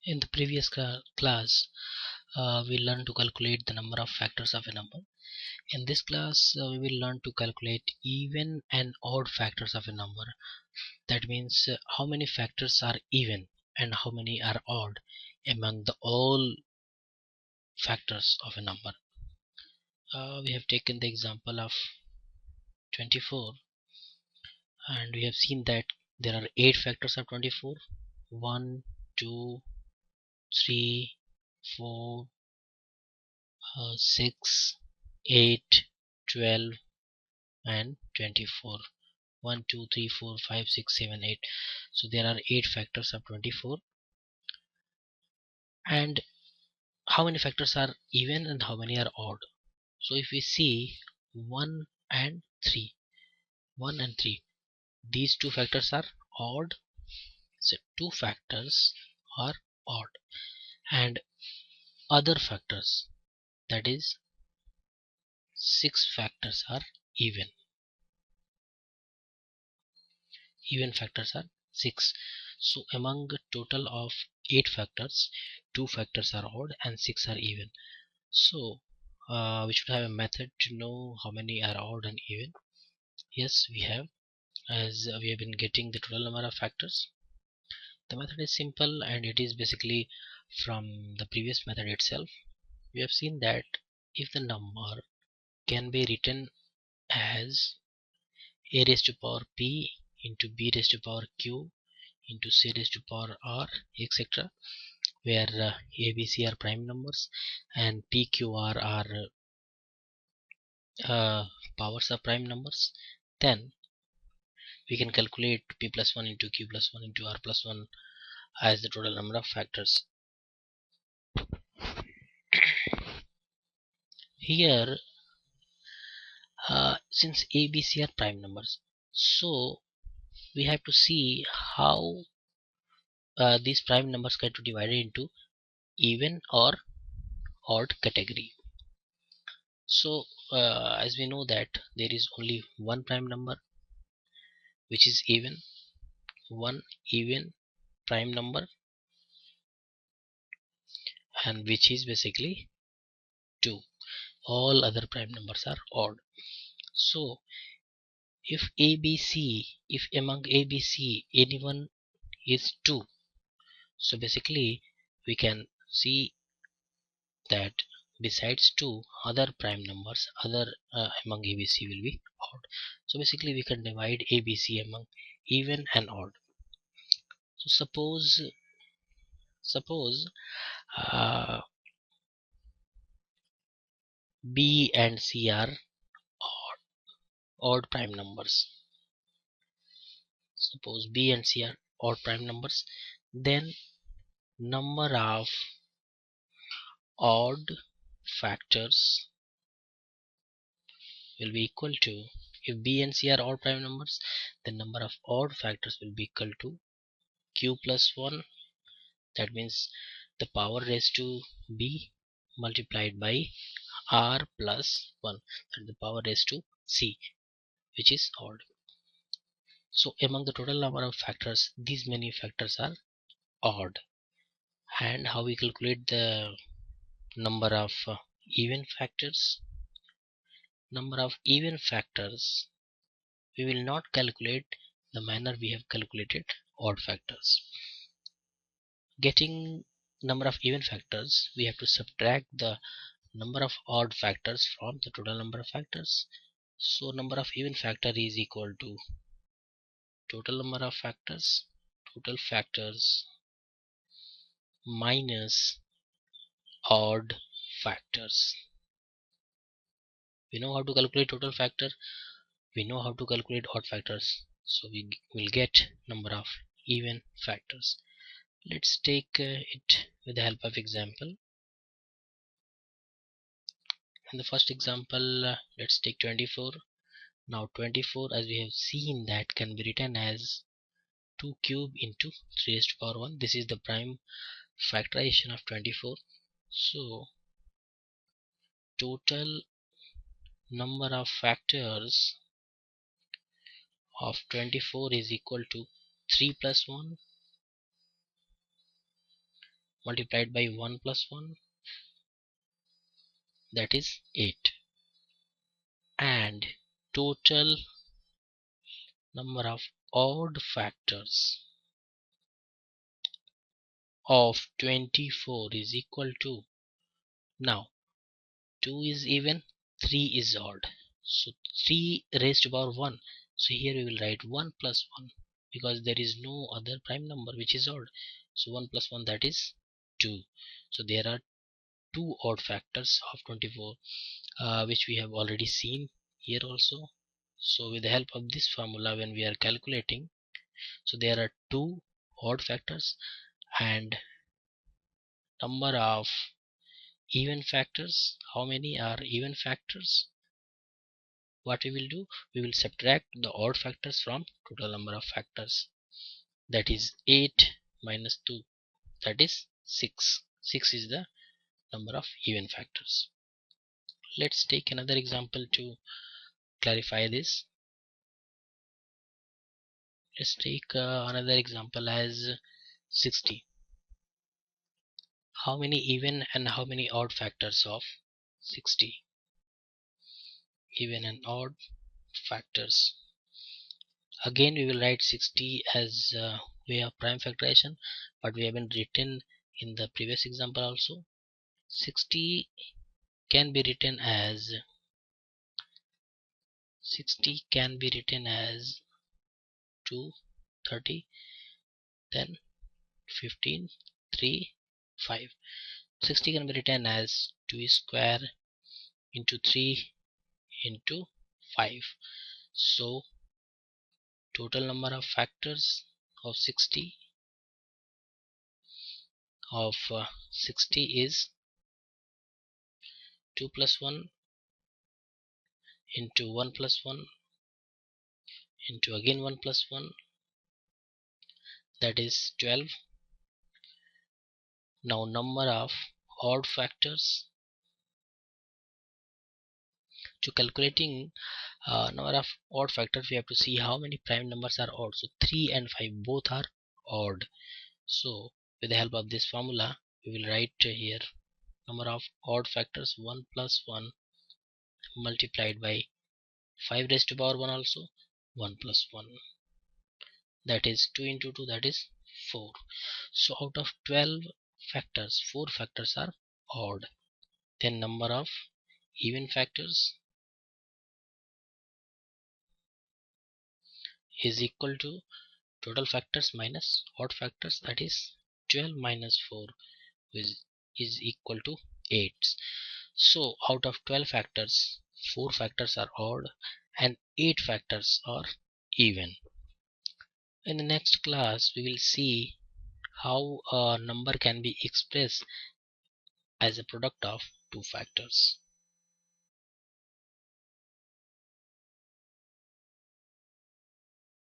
In the previous class, we learned to calculate the number of factors of a number. In this class, we will learn to calculate even and odd factors of a number. That means how many factors are even and how many are odd among the all factors of a number. We have taken the example of 24, and we have seen that there are 8 factors of 24: 1, 2, 3, 4, 6, 8, 12, and 24. 1, 2, 3, 4, 5, 6, 7, 8. So there are 8 factors of 24. And how many factors are even and how many are odd? So if we see 1 and 3, 1 and 3, these two factors are odd. So two factors are odd, and other factors, that is 6 factors, are even. Even factors are 6. So among a total of 8 factors, 2 factors are odd and 6 are even. So we should have a method to know how many are odd and even. Yes, we have, as we have been getting the total number of factors. The method is simple, and it is basically from the previous method itself. We have seen that if the number can be written as a raised to power p into b raised to power q into c raised to power r, etc., where a, b, c are prime numbers and p, q, r are powers of prime numbers, then we can calculate p plus 1 into q plus 1 into r plus 1 as the total number of factors. Here, since a, b, c are prime numbers, so we have to see how these prime numbers get divided into even or odd category. So as we know that there is only one prime number which is even, one even prime number, and which is basically 2. All other prime numbers are odd. So if ABC, if among ABC anyone is 2, so basically we can see that besides 2 other prime numbers other among ABC will be odd. So basically we can divide ABC among even and odd. So suppose uh, B and C are odd prime numbers. Suppose B and C are odd prime numbers, then number of odd factors will be equal to, if B and C are odd prime numbers, the number of odd factors will be equal to q plus 1. That means the power raised to B multiplied by r plus 1, that is the power raised to C, which is odd. So among the total number of factors, these many factors are odd. And how we calculate the number of even factors? Number of even factors we will not calculate the manner we have calculated odd factors. Getting number of even factors, we have to subtract the number of odd factors from the total number of factors. So number of even factor is equal to total number of factors, total factors minus odd factors. We know how to calculate total factor, we know how to calculate odd factors, so we will get number of even factors. Let's take it with the help of example. In the first example, let's take 24. Now 24, as we have seen, that can be written as 2 cube into 3 raised to power 1. This is the prime factorization of 24. So total number of factors of 24 is equal to 3 plus 1 multiplied by 1 plus 1, that is 8, and total number of odd factors of 24 is equal to, now 2 is even, 3 is odd, so 3 raised to power 1. So here we will write 1 plus 1 because there is no other prime number which is odd. So 1 plus 1, that is 2. So there are two odd factors of 24, which we have already seen here also. So with the help of this formula, when we are calculating, so there are two odd factors and number of even factors. How many are even factors? What we will do, we will subtract the odd factors from total number of factors, that is 8 minus 2, that is 6. 6 is the number of even factors. Let's take another example to clarify this. Let's take another example as 60. How many even and how many odd factors of 60? Even and odd factors. Again we will write 60 as way of prime factorization, but we haven't written in the previous example also. 60 can be written as 2, 30, then 15, 3, 5. 60 can be written as 2 square into 3 into 5. So total number of factors of 60 is 2 plus 1 into 1 plus 1 into again 1 plus 1, that is 12. Now number of odd factors. To calculating number of odd factors, we have to see how many prime numbers are odd. So 3 and 5 both are odd. So with the help of this formula, we will write here number of odd factors 1 plus 1 multiplied by 5 raised to power 1 also 1 plus 1, that is 2 into 2, that is 4. So out of 12 factors, 4 factors are odd. Then number of even factors is equal to total factors minus odd factors, that is 12 minus 4 is equal to 8. So out of 12 factors, 4 factors are odd and 8 factors are even. In the next class we will see how a number can be expressed as a product of two factors.